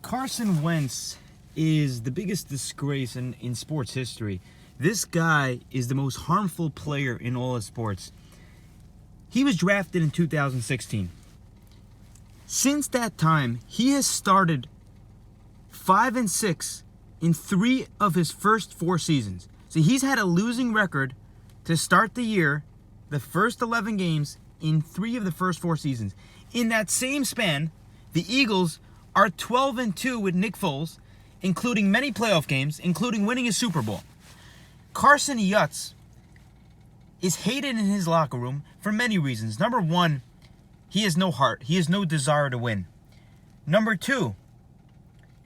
Carson Wentz is the biggest disgrace in sports history. This guy is the most harmful player in all of sports. He was drafted in 2016. Since that time, he has started 5-6 in 3 of his first 4 seasons. So he's had a losing record to start the year, the first 11 games in 3 of the first 4 seasons. In that same span, the Eagles are 12-2 with Nick Foles, including many playoff games, including winning a Super Bowl. Carson Yutz is hated in his locker room for many reasons. Number 1, he has no heart. He has no desire to win. Number 2,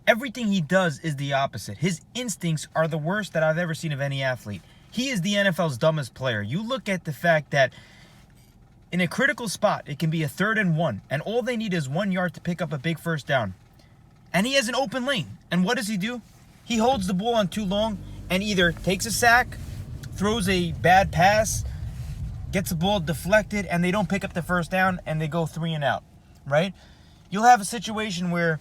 everything he does is the opposite. His instincts are the worst that I've ever seen of any athlete. He is the NFL's dumbest player. You look at the fact that in a critical spot, it can be a 3rd and 1, and all they need is 1 yard to pick up a big first down. And he has an open lane. And what does he do? He holds the ball on too long and either takes a sack, throws a bad pass, gets the ball deflected, and they don't pick up the first down, and they go 3 and out, right? You'll have a situation where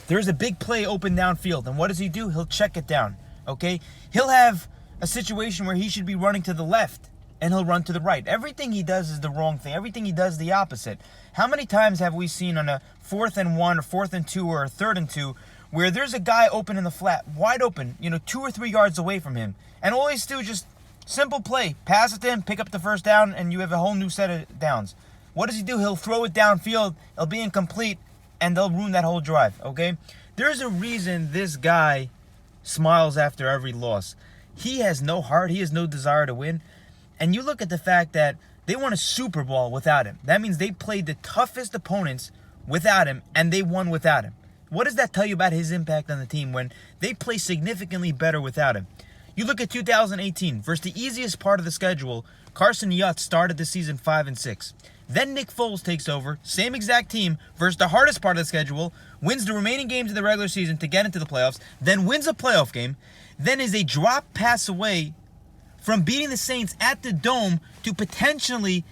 there's a big play open downfield, and what does he do? He'll check it down, okay? He'll have a situation where he should be running to the left, and he'll run to the right. Everything he does is the wrong thing. Everything he does is the opposite. How many times have we seen on a 4th and 1 or 4th and 2 or a 3rd and 2 where there's a guy open in the flat, wide open, 2 or 3 yards away from him, and all he's do is just simple play, pass it to him, pick up the first down, and you have a whole new set of downs. What does he do? He'll throw it downfield, it'll be incomplete, and they'll ruin that whole drive, okay? There's a reason this guy smiles after every loss. He has no heart, he has no desire to win. And you look at the fact that they won a Super Bowl without him. That means they played the toughest opponents without him, and they won without him. What does that tell you about his impact on the team when they play significantly better without him? You look at 2018, versus the easiest part of the schedule, Carson Wentz started the season 5-6. Then Nick Foles takes over, same exact team, versus the hardest part of the schedule, wins the remaining games of the regular season to get into the playoffs, then wins a playoff game, then is a drop pass away from beating the Saints at the Dome to potentially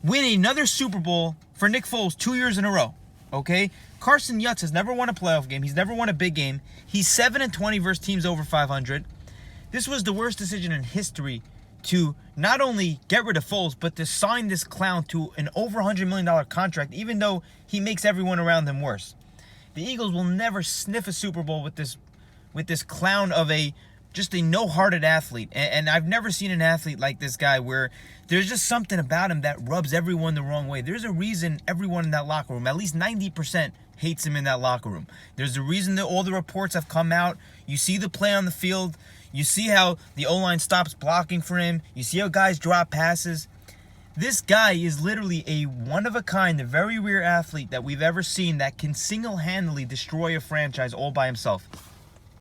win another Super Bowl for Nick Foles 2 years in a row, okay? Carson Wentz has never won a playoff game. He's never won a big game. He's 7-20 versus teams over 500. This was the worst decision in history to not only get rid of Foles, but to sign this clown to an over $100 million contract, even though he makes everyone around him worse. The Eagles will never sniff a Super Bowl with this clown of just a no-hearted athlete. And I've never seen an athlete like this guy where there's just something about him that rubs everyone the wrong way. There's a reason everyone in that locker room, at least 90%, hates him in that locker room. There's a reason that all the reports have come out. You see the play on the field. You see how the O-line stops blocking for him. You see how guys drop passes. This guy is literally a one-of-a-kind, a very rare athlete that we've ever seen that can single-handedly destroy a franchise all by himself.